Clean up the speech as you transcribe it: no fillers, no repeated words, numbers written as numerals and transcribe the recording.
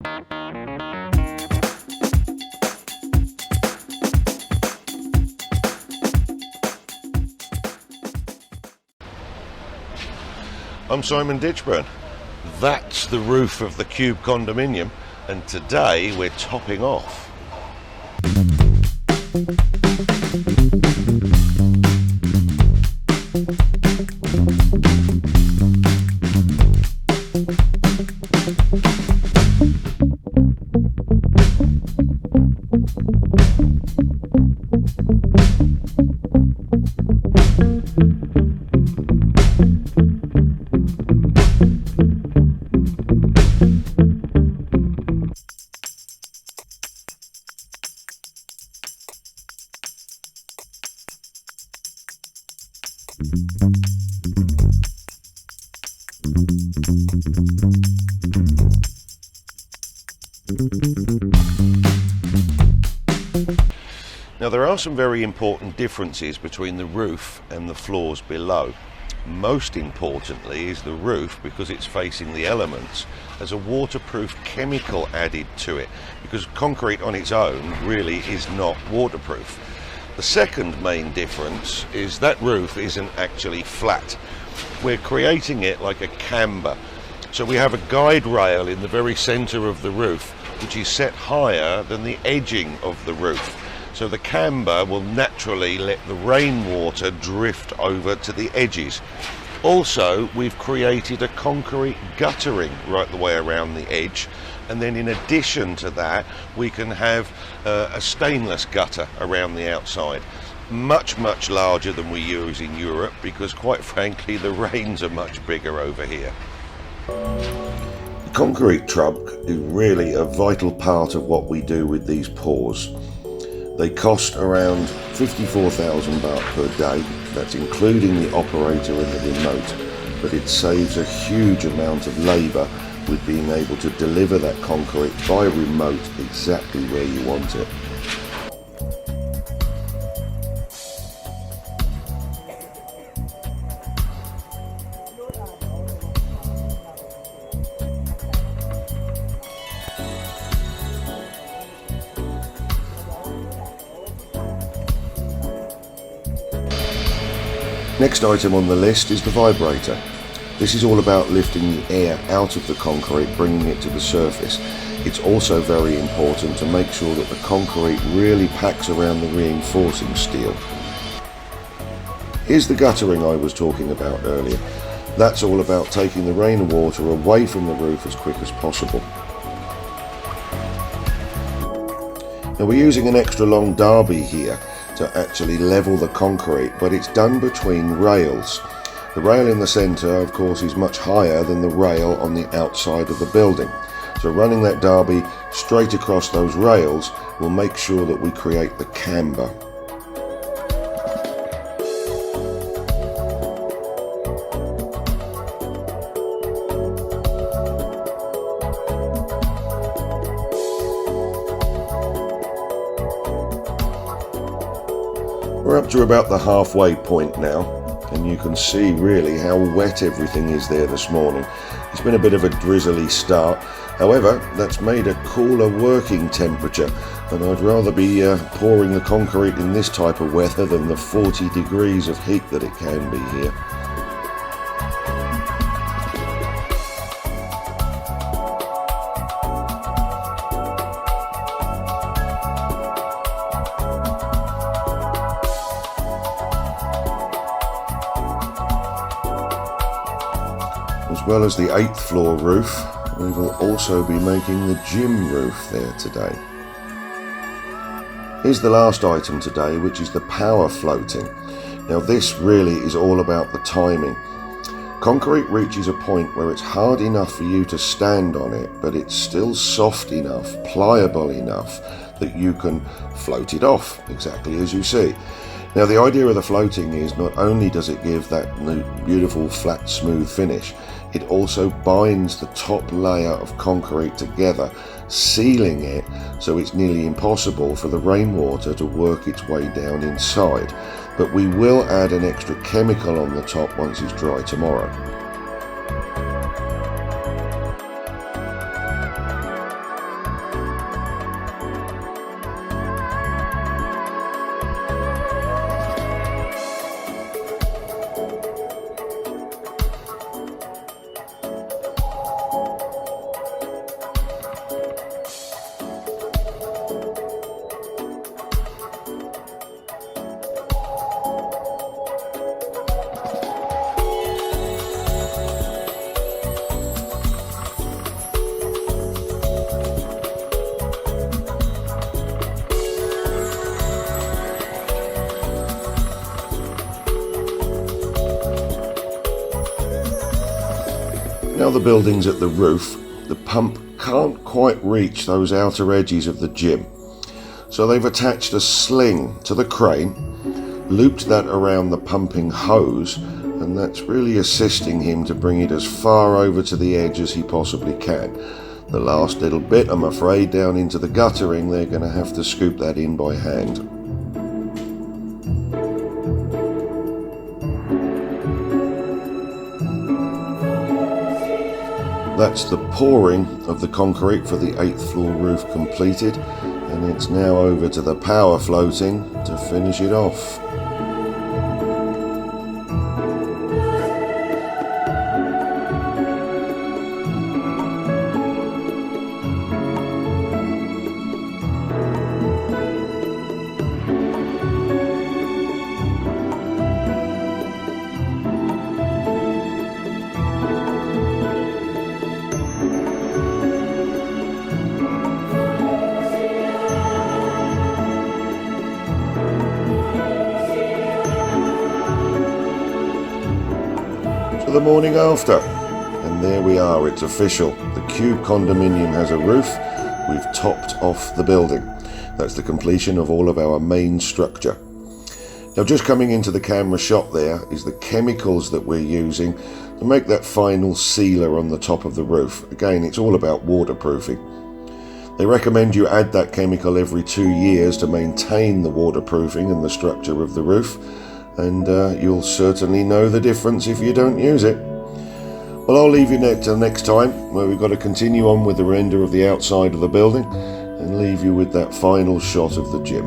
I'm Simon Ditchburn. That's the roof of the Cube condominium, and today we're topping off. Now there are some very important differences between the roof and the floors below. Most importantly is the roof, because it's facing the elements, has a waterproof chemical added to it, because concrete on its own really is not waterproof. The second main difference is that roof isn't actually flat. We're creating it like a camber. So we have a guide rail in the very center of the roof, which is set higher than the edging of the roof. So the camber will naturally let the rainwater drift over to the edges. Also, we've created a concrete guttering right the way around the edge, and then in addition to that we can have a stainless gutter around the outside. Much larger than we use in Europe, because quite frankly the rains are much bigger over here. The concrete trunk is really a vital part of what we do with these pours. They cost around 54,000 baht per day. That's including the operator and the remote, but it saves a huge amount of labour with being able to deliver that concrete by remote exactly where you want it. Next item on the list is the vibrator. This is all about lifting the air out of the concrete, bringing it to the surface. It's also very important to make sure that the concrete really packs around the reinforcing steel. Here's the guttering I was talking about earlier. That's all about taking the rainwater away from the roof as quick as possible. Now we're using an extra long derby here to actually level the concrete, but it's done between rails. The rail in the centre, of course, is much higher than the rail on the outside of the building. So running that derby straight across those rails will make sure that we create the camber. We're up to about the halfway point now, and you can see really how wet everything is there this morning. It's been a bit of a drizzly start. However, that's made a cooler working temperature, and I'd rather be pouring the concrete in this type of weather than the 40 degrees of heat that it can be here. As well as the 8th floor roof, we will also be making the gym roof there today. Here's the last item today, which is the power floating. Now this really is all about the timing. Concrete reaches a point where it's hard enough for you to stand on it, but it's still soft enough, pliable enough that you can float it off, exactly as you see. Now the idea of the floating is not only does it give that beautiful flat smooth finish, it also binds the top layer of concrete together, sealing it so it's nearly impossible for the rainwater to work its way down inside. But we will add an extra chemical on the top once it's dry tomorrow. other buildings at the roof, the pump can't quite reach those outer edges of the gym. So they've attached a sling to the crane, looped that around the pumping hose, and that's really assisting him to bring it as far over to the edge as he possibly can. The last little bit, I'm afraid, down into the guttering, they're going to have to scoop that in by hand. That's the pouring of the concrete for the 8th floor roof completed, and it's now over to the power floating to finish it off. The morning after, and there we are, it's official. The Cube condominium has a roof. We've topped off the building. That's the completion of all of our main structure. Now, just coming into the camera shot there is the chemicals that we're using to make that final sealer on the top of the roof. Again, it's all about waterproofing. They recommend you add that chemical every 2 years to maintain the waterproofing and the structure of the roof. And you'll certainly know the difference if you don't use it. Well, I'll leave you till next time, where we've got to continue on with the render of the outside of the building and leave you with that final shot of the gym.